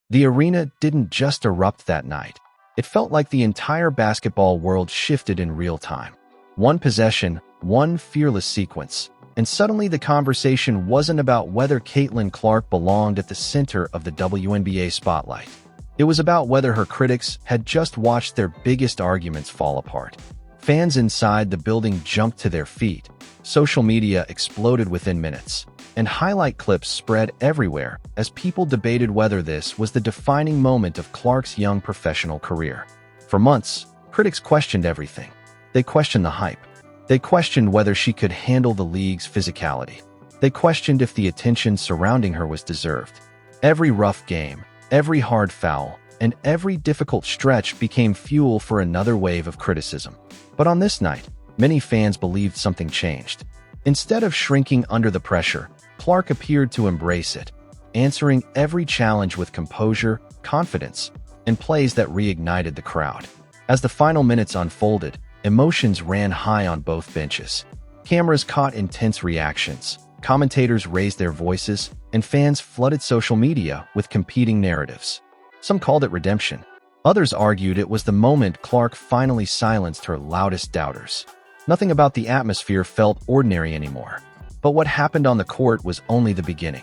The arena didn't just erupt that night. It felt like the entire basketball world shifted in real time. One possession, one fearless sequence, and suddenly the conversation wasn't about whether Caitlin Clark belonged at the center of the WNBA spotlight. It was about whether her critics had just watched their biggest arguments fall apart. Fans inside the building jumped to their feet. Social media exploded within minutes, and highlight clips spread everywhere as people debated whether this was the defining moment of Clark's young professional career. For months, critics questioned everything. They questioned the hype. They questioned whether she could handle the league's physicality. They questioned if the attention surrounding her was deserved. Every rough game, every hard foul, and every difficult stretch became fuel for another wave of criticism. But on this night, many fans believed something changed. Instead of shrinking under the pressure, Clark appeared to embrace it, answering every challenge with composure, confidence, and plays that reignited the crowd. As the final minutes unfolded, emotions ran high on both benches. Cameras caught intense reactions, commentators raised their voices, and fans flooded social media with competing narratives. Some called it redemption. Others argued it was the moment Clark finally silenced her loudest doubters. Nothing about the atmosphere felt ordinary anymore. But what happened on the court was only the beginning.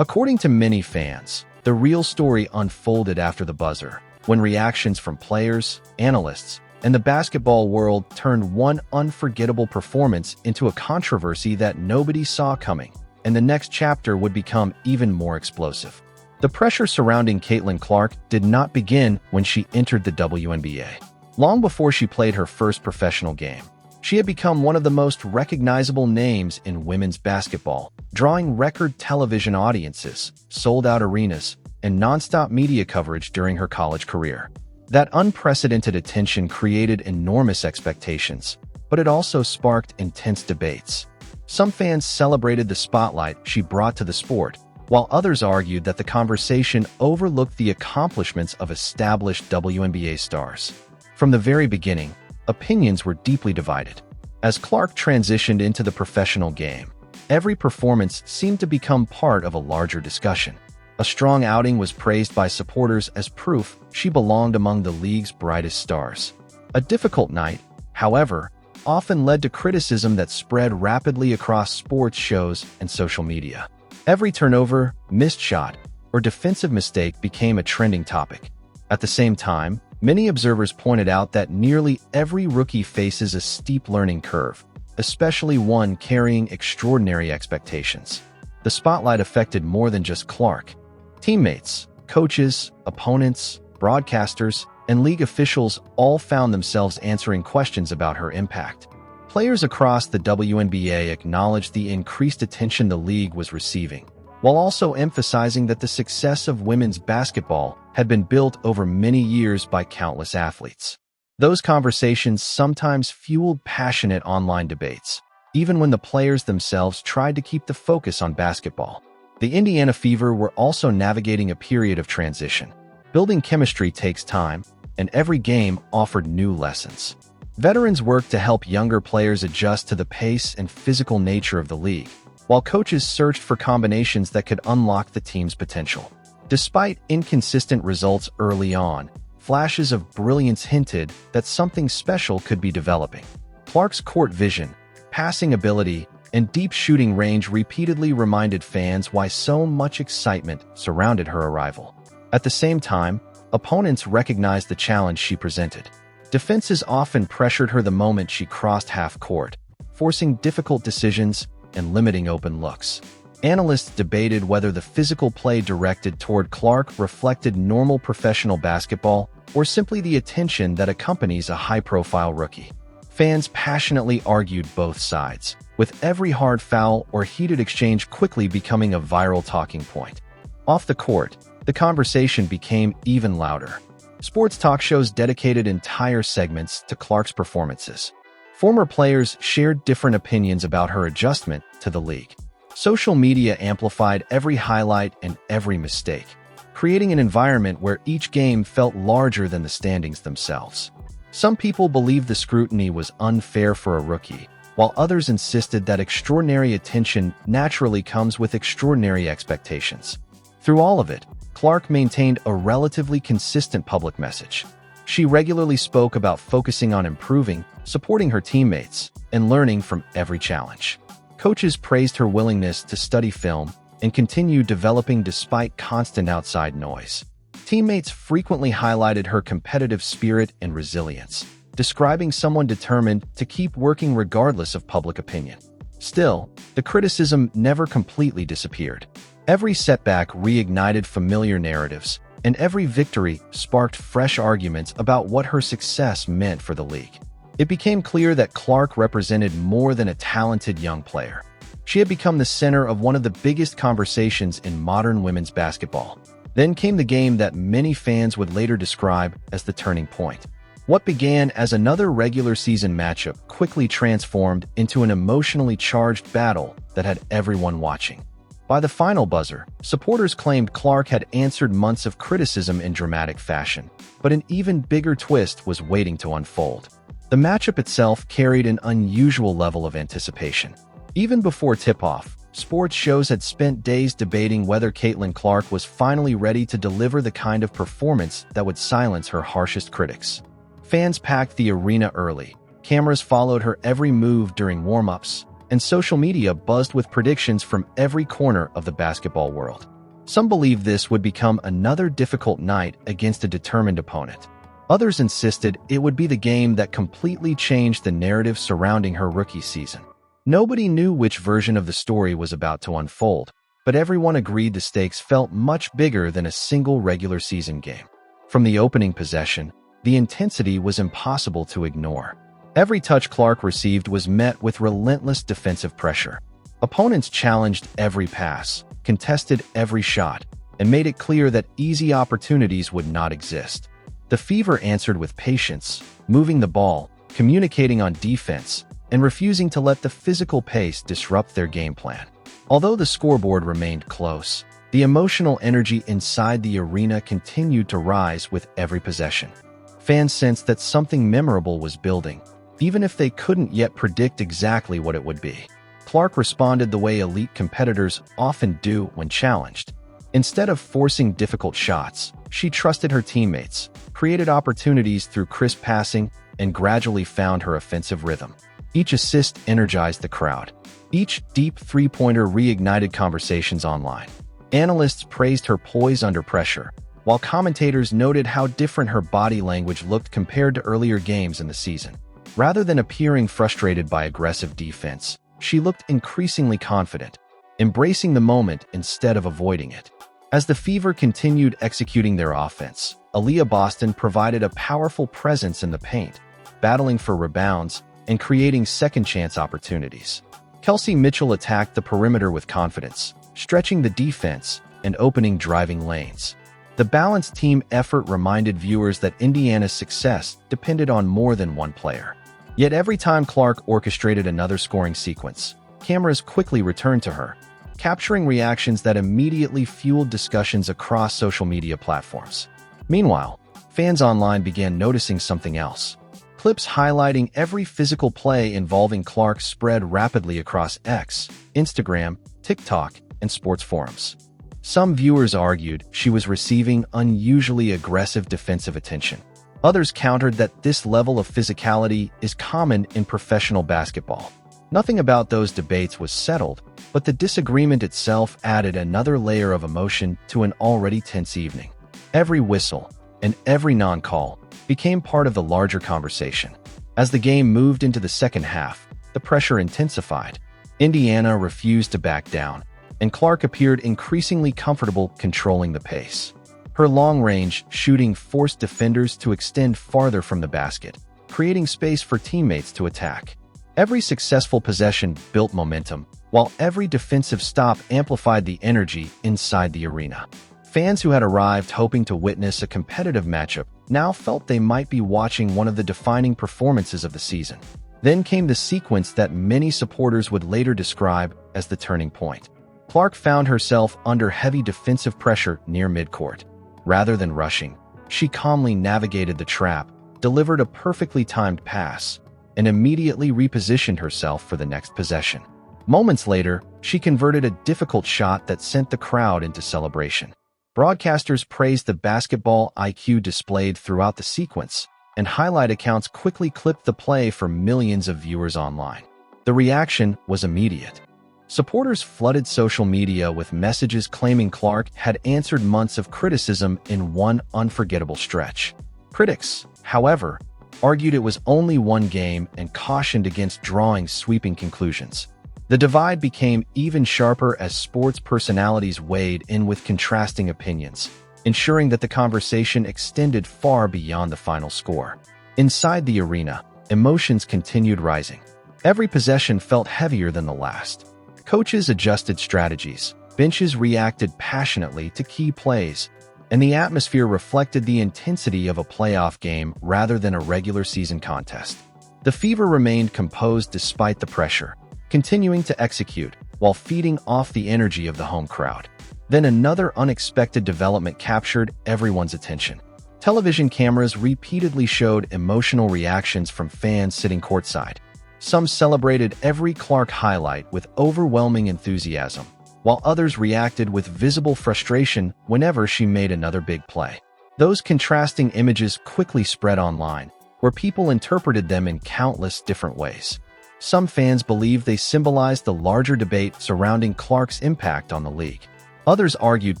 According to many fans, the real story unfolded after the buzzer, when reactions from players, analysts, and the basketball world turned one unforgettable performance into a controversy that nobody saw coming, and the next chapter would become even more explosive. The pressure surrounding Caitlin Clark did not begin when she entered the WNBA. Long before she played her first professional game, she had become one of the most recognizable names in women's basketball, drawing record television audiences, sold-out arenas, and nonstop media coverage during her college career. That unprecedented attention created enormous expectations, but it also sparked intense debates. Some fans celebrated the spotlight she brought to the sport, while others argued that the conversation overlooked the accomplishments of established WNBA stars. From the very beginning, opinions were deeply divided. As Clark transitioned into the professional game, every performance seemed to become part of a larger discussion. A strong outing was praised by supporters as proof she belonged among the league's brightest stars. A difficult night, however, often led to criticism that spread rapidly across sports shows and social media. Every turnover, missed shot, or defensive mistake became a trending topic. At the same time, many observers pointed out that nearly every rookie faces a steep learning curve, especially one carrying extraordinary expectations. The spotlight affected more than just Clark. Teammates, coaches, opponents, broadcasters, and league officials all found themselves answering questions about her impact. Players across the WNBA acknowledged the increased attention the league was receiving, while also emphasizing that the success of women's basketball had been built over many years by countless athletes. Those conversations sometimes fueled passionate online debates, even when the players themselves tried to keep the focus on basketball. The Indiana Fever were also navigating a period of transition. Building chemistry takes time, and every game offered new lessons. Veterans worked to help younger players adjust to the pace and physical nature of the league, while coaches searched for combinations that could unlock the team's potential. Despite inconsistent results early on, flashes of brilliance hinted that something special could be developing. Clark's court vision, passing ability, and deep shooting range repeatedly reminded fans why so much excitement surrounded her arrival. At the same time, opponents recognized the challenge she presented. Defenses often pressured her the moment she crossed half-court, forcing difficult decisions and limiting open looks. Analysts debated whether the physical play directed toward Clark reflected normal professional basketball or simply the attention that accompanies a high-profile rookie. Fans passionately argued both sides, with every hard foul or heated exchange quickly becoming a viral talking point. Off the court, the conversation became even louder. Sports talk shows dedicated entire segments to Clark's performances. Former players shared different opinions about her adjustment to the league. Social media amplified every highlight and every mistake, creating an environment where each game felt larger than the standings themselves. Some people believed the scrutiny was unfair for a rookie, while others insisted that extraordinary attention naturally comes with extraordinary expectations. Through all of it, Clark maintained a relatively consistent public message. She regularly spoke about focusing on improving, supporting her teammates, and learning from every challenge. Coaches praised her willingness to study film and continue developing despite constant outside noise. Teammates frequently highlighted her competitive spirit and resilience, describing someone determined to keep working regardless of public opinion. Still, the criticism never completely disappeared. Every setback reignited familiar narratives, and every victory sparked fresh arguments about what her success meant for the league. It became clear that Clark represented more than a talented young player. She had become the center of one of the biggest conversations in modern women's basketball. Then came the game that many fans would later describe as the turning point. What began as another regular season matchup quickly transformed into an emotionally charged battle that had everyone watching. By the final buzzer, supporters claimed Clark had answered months of criticism in dramatic fashion, but an even bigger twist was waiting to unfold. The matchup itself carried an unusual level of anticipation. Even before tip-off, sports shows had spent days debating whether Caitlin Clark was finally ready to deliver the kind of performance that would silence her harshest critics. Fans packed the arena early, cameras followed her every move during warm-ups, and social media buzzed with predictions from every corner of the basketball world. Some believed this would become another difficult night against a determined opponent. Others insisted it would be the game that completely changed the narrative surrounding her rookie season. Nobody knew which version of the story was about to unfold, but everyone agreed the stakes felt much bigger than a single regular season game. From the opening possession, the intensity was impossible to ignore. Every touch Clark received was met with relentless defensive pressure. Opponents challenged every pass, contested every shot, and made it clear that easy opportunities would not exist. The Fever answered with patience, moving the ball, communicating on defense, and refusing to let the physical pace disrupt their game plan. Although the scoreboard remained close, the emotional energy inside the arena continued to rise with every possession. Fans sensed that something memorable was building, even if they couldn't yet predict exactly what it would be. Clark responded the way elite competitors often do when challenged. Instead of forcing difficult shots, she trusted her teammates, created opportunities through crisp passing, and gradually found her offensive rhythm. Each assist energized the crowd. Each deep three-pointer reignited conversations online. Analysts praised her poise under pressure, while commentators noted how different her body language looked compared to earlier games in the season. Rather than appearing frustrated by aggressive defense, she looked increasingly confident, embracing the moment instead of avoiding it. As the Fever continued executing their offense, Aaliyah Boston provided a powerful presence in the paint, battling for rebounds and creating second-chance opportunities. Kelsey Mitchell attacked the perimeter with confidence, stretching the defense and opening driving lanes. The balanced team effort reminded viewers that Indiana's success depended on more than one player. Yet every time Clark orchestrated another scoring sequence, cameras quickly returned to her, capturing reactions that immediately fueled discussions across social media platforms. Meanwhile, fans online began noticing something else. Clips highlighting every physical play involving Clark spread rapidly across X, Instagram, TikTok, and sports forums. Some viewers argued she was receiving unusually aggressive defensive attention. Others countered that this level of physicality is common in professional basketball. Nothing about those debates was settled, but the disagreement itself added another layer of emotion to an already tense evening. Every whistle and every non-call became part of the larger conversation. As the game moved into the second half, the pressure intensified. Indiana refused to back down, and Clark appeared increasingly comfortable controlling the pace. Her long-range shooting forced defenders to extend farther from the basket, creating space for teammates to attack. Every successful possession built momentum, while every defensive stop amplified the energy inside the arena. Fans who had arrived hoping to witness a competitive matchup now felt they might be watching one of the defining performances of the season. Then came the sequence that many supporters would later describe as the turning point. Clark found herself under heavy defensive pressure near midcourt. Rather than rushing, she calmly navigated the trap, delivered a perfectly timed pass, and immediately repositioned herself for the next possession. Moments later, she converted a difficult shot that sent the crowd into celebration. Broadcasters praised the basketball IQ displayed throughout the sequence, and highlight accounts quickly clipped the play for millions of viewers online. The reaction was immediate. Supporters flooded social media with messages claiming Clark had answered months of criticism in one unforgettable stretch. Critics, however, argued it was only one game and cautioned against drawing sweeping conclusions. The divide became even sharper as sports personalities weighed in with contrasting opinions, ensuring that the conversation extended far beyond the final score. Inside the arena, emotions continued rising. Every possession felt heavier than the last. Coaches adjusted strategies, benches reacted passionately to key plays, and the atmosphere reflected the intensity of a playoff game rather than a regular season contest. The Fever remained composed despite the pressure, continuing to execute while feeding off the energy of the home crowd. Then another unexpected development captured everyone's attention. Television cameras repeatedly showed emotional reactions from fans sitting courtside. Some celebrated every Clark highlight with overwhelming enthusiasm, while others reacted with visible frustration whenever she made another big play. Those contrasting images quickly spread online, where people interpreted them in countless different ways. Some fans believed they symbolized the larger debate surrounding Clark's impact on the league. Others argued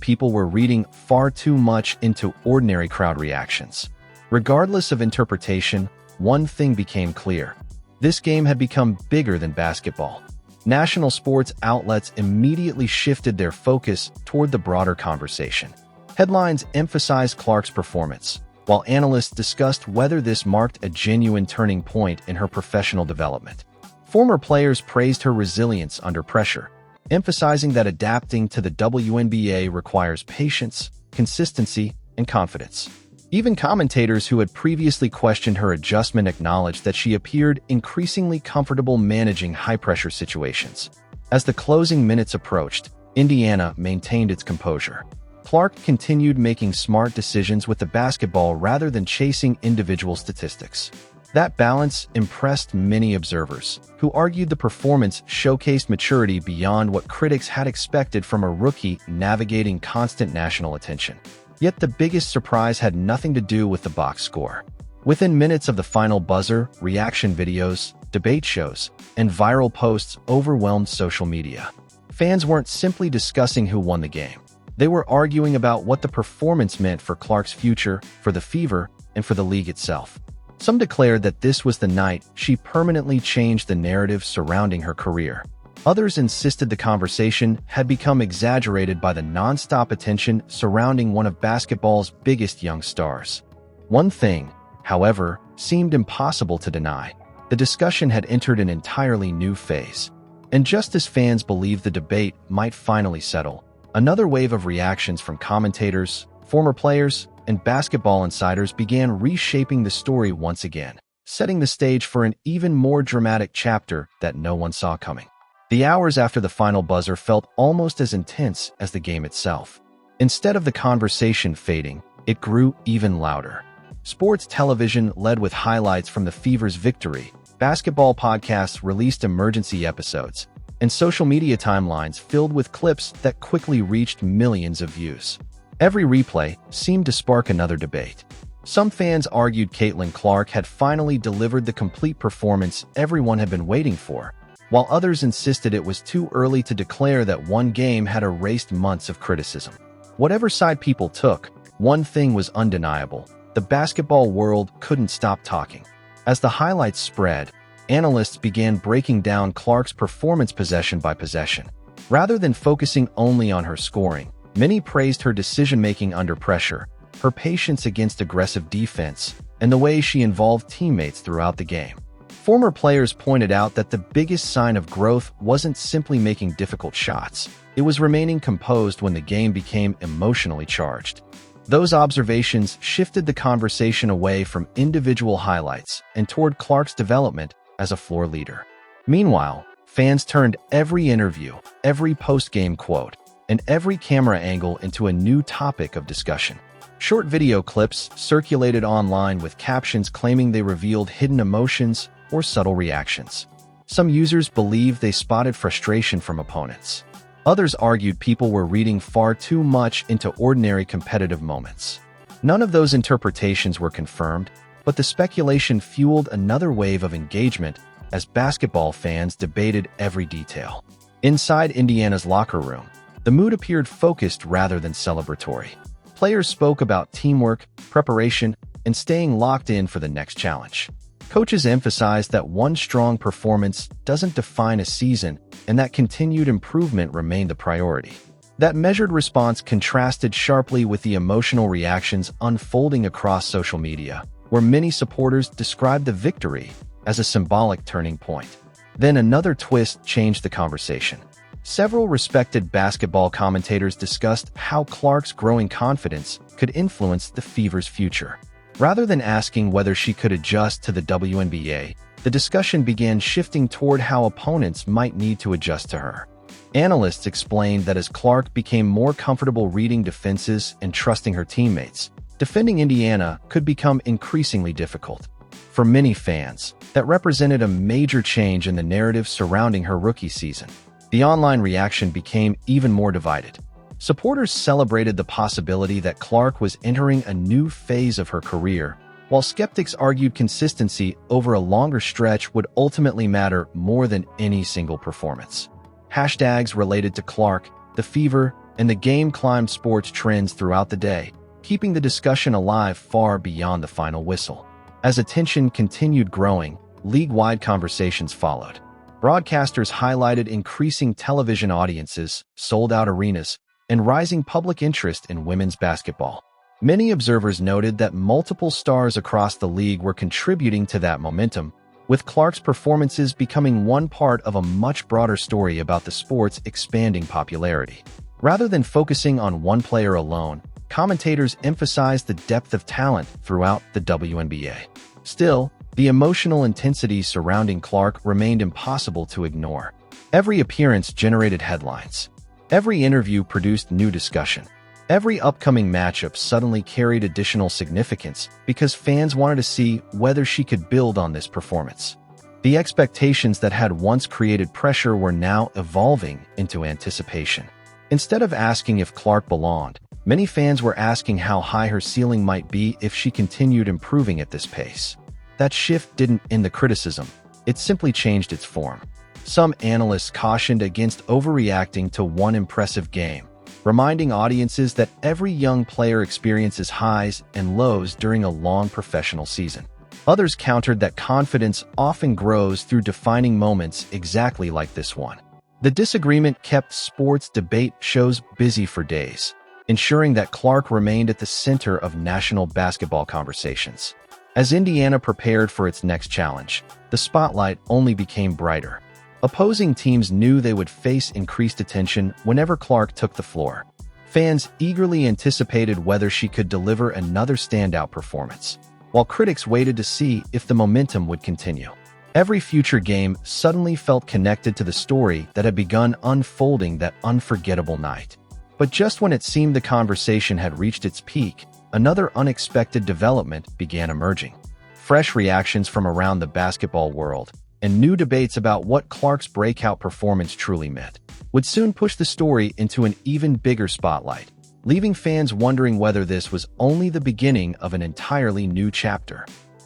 people were reading far too much into ordinary crowd reactions. Regardless of interpretation, one thing became clear. This game had become bigger than basketball. National sports outlets immediately shifted their focus toward the broader conversation. Headlines emphasized Clark's performance, while analysts discussed whether this marked a genuine turning point in her professional development. Former players praised her resilience under pressure, emphasizing that adapting to the WNBA requires patience, consistency, and confidence. Even commentators who had previously questioned her adjustment acknowledged that she appeared increasingly comfortable managing high-pressure situations. As the closing minutes approached, Indiana maintained its composure. Clark continued making smart decisions with the basketball rather than chasing individual statistics. That balance impressed many observers, who argued the performance showcased maturity beyond what critics had expected from a rookie navigating constant national attention. Yet the biggest surprise had nothing to do with the box score. Within minutes of the final buzzer, reaction videos, debate shows, and viral posts overwhelmed social media. Fans weren't simply discussing who won the game. They were arguing about what the performance meant for Clark's future, for the Fever, and for the league itself. Some declared that this was the night she permanently changed the narrative surrounding her career. Others insisted the conversation had become exaggerated by the non-stop attention surrounding one of basketball's biggest young stars. One thing, however, seemed impossible to deny. The discussion had entered an entirely new phase. And just as fans believed the debate might finally settle, another wave of reactions from commentators, former players, and basketball insiders began reshaping the story once again, setting the stage for an even more dramatic chapter that no one saw coming. The hours after the final buzzer felt almost as intense as the game itself. Instead of the conversation fading, it grew even louder. Sports television led with highlights from the Fever's victory, basketball podcasts released emergency episodes, and social media timelines filled with clips that quickly reached millions of views. Every replay seemed to spark another debate. Some fans argued Caitlin Clark had finally delivered the complete performance everyone had been waiting for, while others insisted it was too early to declare that one game had erased months of criticism. Whatever side people took, one thing was undeniable: the basketball world couldn't stop talking. As the highlights spread, analysts began breaking down Clark's performance possession by possession. Rather than focusing only on her scoring, many praised her decision-making under pressure, her patience against aggressive defense, and the way she involved teammates throughout the game. Former players pointed out that the biggest sign of growth wasn't simply making difficult shots. It was remaining composed when the game became emotionally charged. Those observations shifted the conversation away from individual highlights and toward Clark's development as a floor leader. Meanwhile, fans turned every interview, every post-game quote, and every camera angle into a new topic of discussion. Short video clips circulated online with captions claiming they revealed hidden emotions or subtle reactions. Some users believed they spotted frustration from opponents. Others argued people were reading far too much into ordinary competitive moments. None of those interpretations were confirmed, but the speculation fueled another wave of engagement as basketball fans debated every detail. Inside Indiana's locker room, the mood appeared focused rather than celebratory. Players spoke about teamwork, preparation, and staying locked in for the next challenge. Coaches emphasized that one strong performance doesn't define a season and that continued improvement remained the priority. That measured response contrasted sharply with the emotional reactions unfolding across social media, where many supporters described the victory as a symbolic turning point. Then another twist changed the conversation. Several respected basketball commentators discussed how Clark's growing confidence could influence the Fever's future. Rather than asking whether she could adjust to the WNBA, the discussion began shifting toward how opponents might need to adjust to her. Analysts explained that as Clark became more comfortable reading defenses and trusting her teammates, defending Indiana could become increasingly difficult. For many fans, that represented a major change in the narrative surrounding her rookie season. The online reaction became even more divided. Supporters celebrated the possibility that Clark was entering a new phase of her career, while skeptics argued consistency over a longer stretch would ultimately matter more than any single performance. Hashtags related to Clark, the Fever, and the game climbed sports trends throughout the day, keeping the discussion alive far beyond the final whistle. As attention continued growing, league-wide conversations followed. Broadcasters highlighted increasing television audiences, sold-out arenas, and rising public interest in women's basketball. Many observers noted that multiple stars across the league were contributing to that momentum, with Clark's performances becoming one part of a much broader story about the sport's expanding popularity. Rather than focusing on one player alone, commentators emphasized the depth of talent throughout the WNBA. Still, the emotional intensity surrounding Clark remained impossible to ignore. Every appearance generated headlines. Every interview produced new discussion. Every upcoming matchup suddenly carried additional significance because fans wanted to see whether she could build on this performance. The expectations that had once created pressure were now evolving into anticipation. Instead of asking if Clark belonged, many fans were asking how high her ceiling might be if she continued improving at this pace. That shift didn't end the criticism, it simply changed its form. Some analysts cautioned against overreacting to one impressive game, reminding audiences that every young player experiences highs and lows during a long professional season. Others countered that confidence often grows through defining moments exactly like this one. The disagreement kept sports debate shows busy for days, ensuring that Clark remained at the center of national basketball conversations. As Indiana prepared for its next challenge, the spotlight only became brighter. Opposing teams knew they would face increased attention whenever Clark took the floor. Fans eagerly anticipated whether she could deliver another standout performance, while critics waited to see if the momentum would continue. Every future game suddenly felt connected to the story that had begun unfolding that unforgettable night. But just when it seemed the conversation had reached its peak, another unexpected development began emerging. Fresh reactions from around the basketball world and new debates about what Clark's breakout performance truly meant would soon push the story into an even bigger spotlight, leaving fans wondering whether this was only the beginning of an entirely new chapter.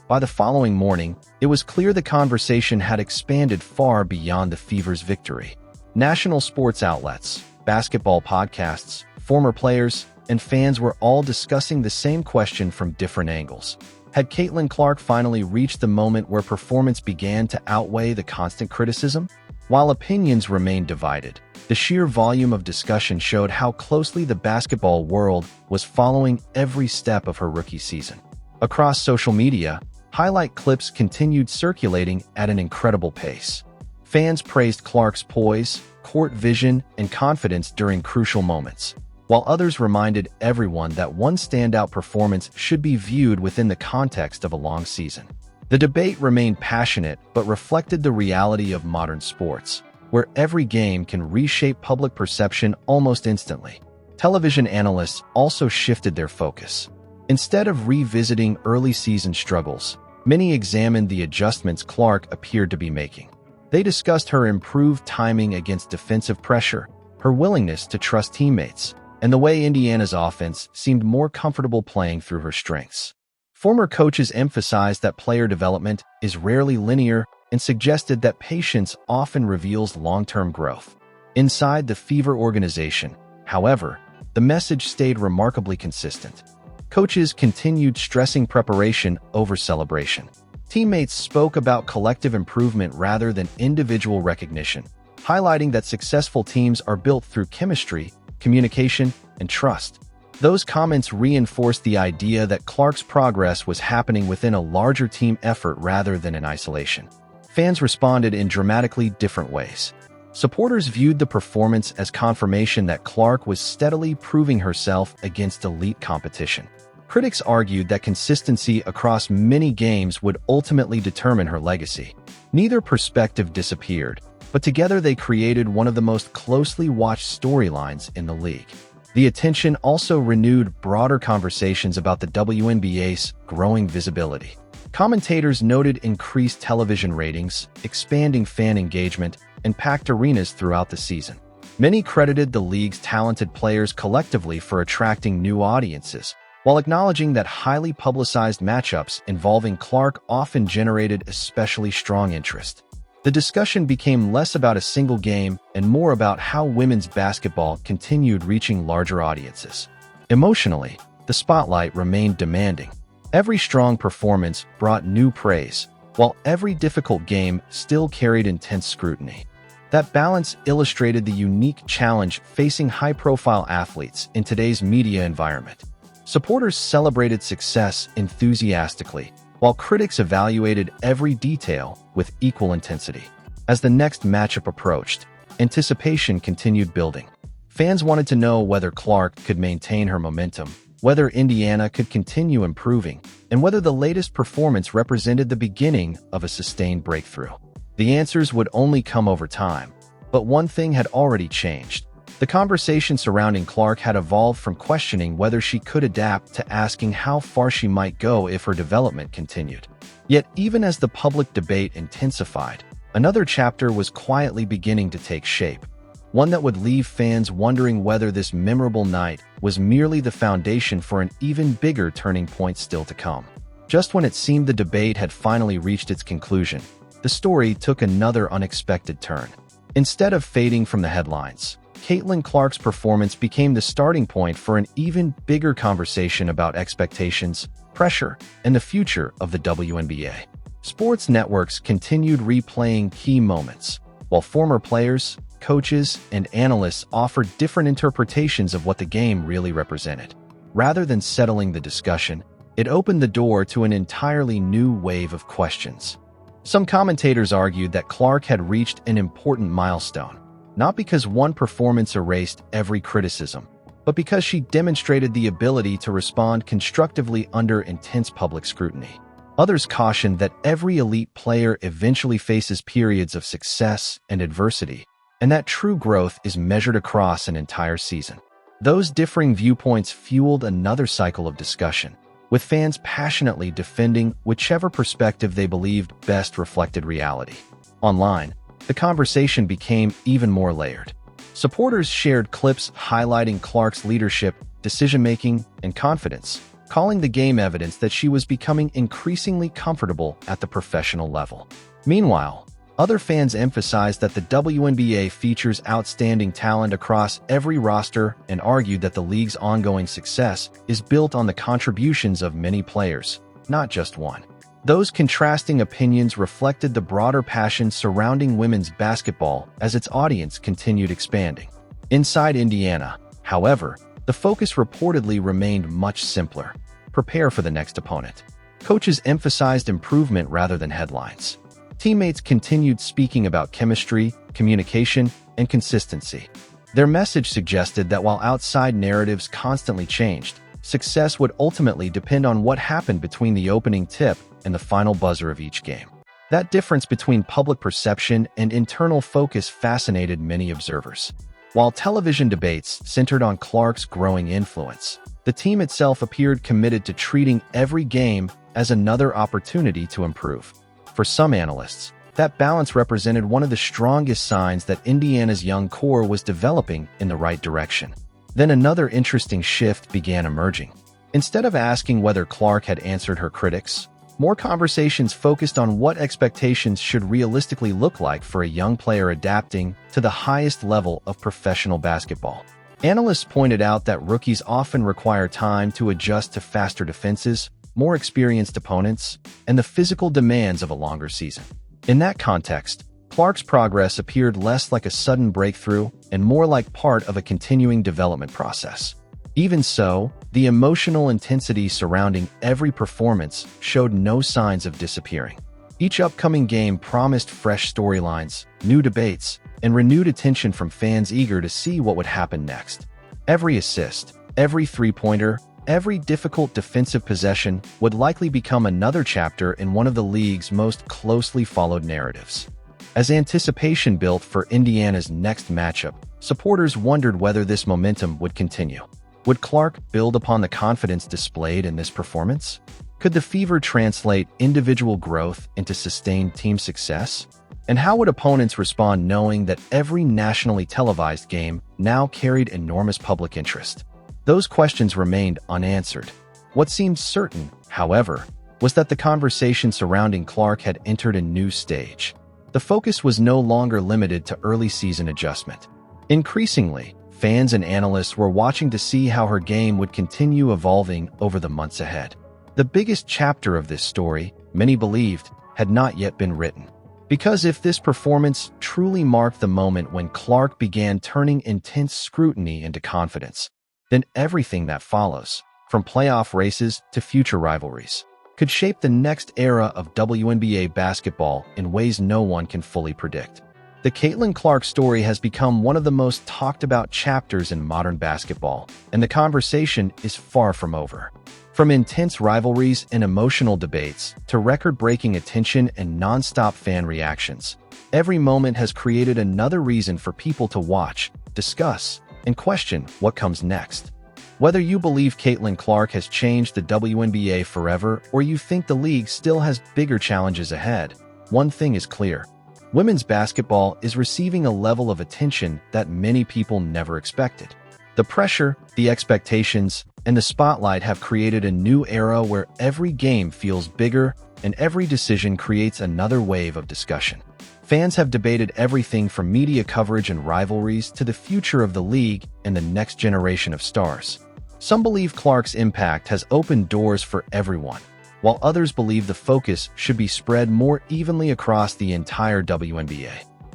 By the following morning, it was clear the conversation had expanded far beyond the Fever's victory. National sports outlets, basketball podcasts, former players, and fans were all discussing the same question from different angles. Had Caitlin Clark finally reached the moment where performance began to outweigh the constant criticism? While opinions remained divided, the sheer volume of discussion showed how closely the basketball world was following every step of her rookie season. Across social media, highlight clips continued circulating at an incredible pace. Fans praised Clark's poise, court vision, and confidence during crucial moments, while others reminded everyone that one standout performance should be viewed within the context of a long season. The debate remained passionate but reflected the reality of modern sports, where every game can reshape public perception almost instantly. Television analysts also shifted their focus. Instead of revisiting early season struggles, many examined the adjustments Clark appeared to be making. They discussed her improved timing against defensive pressure, her willingness to trust teammates, and the way Indiana's offense seemed more comfortable playing through her strengths. Former coaches emphasized that player development is rarely linear and suggested that patience often reveals long-term growth. Inside the Fever organization, however, the message stayed remarkably consistent. Coaches continued stressing preparation over celebration. Teammates spoke about collective improvement rather than individual recognition, highlighting that successful teams are built through chemistry, communication, and trust. Those comments reinforced the idea that Clark's progress was happening within a larger team effort rather than in isolation. Fans responded in dramatically different ways. Supporters viewed the performance as confirmation that Clark was steadily proving herself against elite competition. Critics argued that consistency across many games would ultimately determine her legacy. Neither perspective disappeared, but together they created one of the most closely watched storylines in the league. The attention also renewed broader conversations about the WNBA's growing visibility. Commentators noted increased television ratings, expanding fan engagement, and packed arenas throughout the season. Many credited the league's talented players collectively for attracting new audiences, while acknowledging that highly publicized matchups involving Clark often generated especially strong interest. The discussion became less about a single game and more about how women's basketball continued reaching larger audiences. Emotionally, the spotlight remained demanding. Every strong performance brought new praise, while every difficult game still carried intense scrutiny. That balance illustrated the unique challenge facing high-profile athletes in today's media environment. Supporters celebrated success enthusiastically, while critics evaluated every detail with equal intensity. As the next matchup approached, anticipation continued building. Fans wanted to know whether Clark could maintain her momentum, whether Indiana could continue improving, and whether the latest performance represented the beginning of a sustained breakthrough. The answers would only come over time, but one thing had already changed. The conversation surrounding Clark had evolved from questioning whether she could adapt to asking how far she might go if her development continued. Yet, even as the public debate intensified, another chapter was quietly beginning to take shape, one that would leave fans wondering whether this memorable night was merely the foundation for an even bigger turning point still to come. Just when it seemed the debate had finally reached its conclusion, the story took another unexpected turn. Instead of fading from the headlines, Caitlin Clark's performance became the starting point for an even bigger conversation about expectations, pressure, and the future of the WNBA. Sports networks continued replaying key moments, while former players, coaches, and analysts offered different interpretations of what the game really represented. Rather than settling the discussion, it opened the door to an entirely new wave of questions. Some commentators argued that Clark had reached an important milestone, not because one performance erased every criticism, but because she demonstrated the ability to respond constructively under intense public scrutiny. Others cautioned that every elite player eventually faces periods of success and adversity, and that true growth is measured across an entire season. Those differing viewpoints fueled another cycle of discussion, with fans passionately defending whichever perspective they believed best reflected reality. Online, the conversation became even more layered. Supporters shared clips highlighting Clark's leadership, decision-making, and confidence, calling the game evidence that she was becoming increasingly comfortable at the professional level. Meanwhile, other fans emphasized that the WNBA features outstanding talent across every roster and argued that the league's ongoing success is built on the contributions of many players, not just one. Those contrasting opinions reflected the broader passion surrounding women's basketball as its audience continued expanding. Inside Indiana, however, the focus reportedly remained much simpler: prepare for the next opponent. Coaches emphasized improvement rather than headlines. Teammates continued speaking about chemistry, communication, and consistency. Their message suggested that while outside narratives constantly changed, success would ultimately depend on what happened between the opening tip and the final buzzer of each game. That difference between public perception and internal focus fascinated many observers. While television debates centered on Clark's growing influence, the team itself appeared committed to treating every game as another opportunity to improve. For some analysts, That balance represented one of the strongest signs that Indiana's young core was developing in the right direction. Then another interesting shift began emerging. Instead of asking whether Clark had answered her critics, more conversations focused on what expectations should realistically look like for a young player adapting to the highest level of professional basketball. Analysts pointed out that rookies often require time to adjust to faster defenses, more experienced opponents, and the physical demands of a longer season. In that context, Clark's progress appeared less like a sudden breakthrough and more like part of a continuing development process. Even so, the emotional intensity surrounding every performance showed no signs of disappearing. Each upcoming game promised fresh storylines, new debates, and renewed attention from fans eager to see what would happen next. Every assist, every three-pointer, every difficult defensive possession would likely become another chapter in one of the league's most closely followed narratives. As anticipation built for Indiana's next matchup, supporters wondered whether this momentum would continue. Would Clark build upon the confidence displayed in this performance? Could the fever translate individual growth into sustained team success? And how would opponents respond knowing that every nationally televised game now carried enormous public interest? Those questions remained unanswered. What seemed certain, however, was that the conversation surrounding Clark had entered a new stage. The focus was no longer limited to early season adjustment. Increasingly, fans and analysts were watching to see how her game would continue evolving over the months ahead. The biggest chapter of this story, many believed, had not yet been written. Because if this performance truly marked the moment when Clark began turning intense scrutiny into confidence, then everything that follows, from playoff races to future rivalries, could shape the next era of WNBA basketball in ways no one can fully predict. The Caitlin Clark story has become one of the most talked about chapters in modern basketball, and the conversation is far from over. From intense rivalries and emotional debates to record-breaking attention and non-stop fan reactions, every moment has created another reason for people to watch, discuss, and question what comes next. Whether you believe Caitlin Clark has changed the WNBA forever or you think the league still has bigger challenges ahead, one thing is clear. Women's basketball is receiving a level of attention that many people never expected. The pressure, the expectations, and the spotlight have created a new era where every game feels bigger and every decision creates another wave of discussion. Fans have debated everything from media coverage and rivalries to the future of the league and the next generation of stars. Some believe Clark's impact has opened doors for everyone, while others believe the focus should be spread more evenly across the entire WNBA.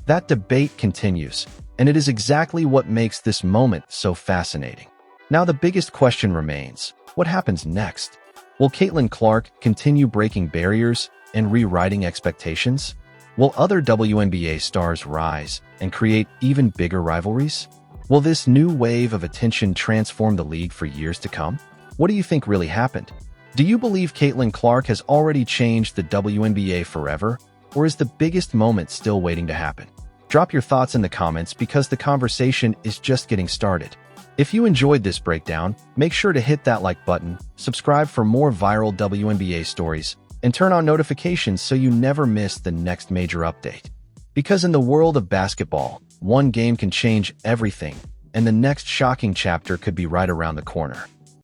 That debate continues, and it is exactly what makes this moment so fascinating. Now the biggest question remains, what happens next? Will Caitlin Clark continue breaking barriers and rewriting expectations? Will other WNBA stars rise and create even bigger rivalries? Will this new wave of attention transform the league for years to come? What do you think really happened? Do you believe Caitlin Clark has already changed the WNBA forever, or is the biggest moment still waiting to happen? Drop your thoughts in the comments because the conversation is just getting started. If you enjoyed this breakdown, make sure to hit that like button, subscribe for more viral WNBA stories, and turn on notifications so you never miss the next major update. Because in the world of basketball, one game can change everything, and the next shocking chapter could be right around the corner.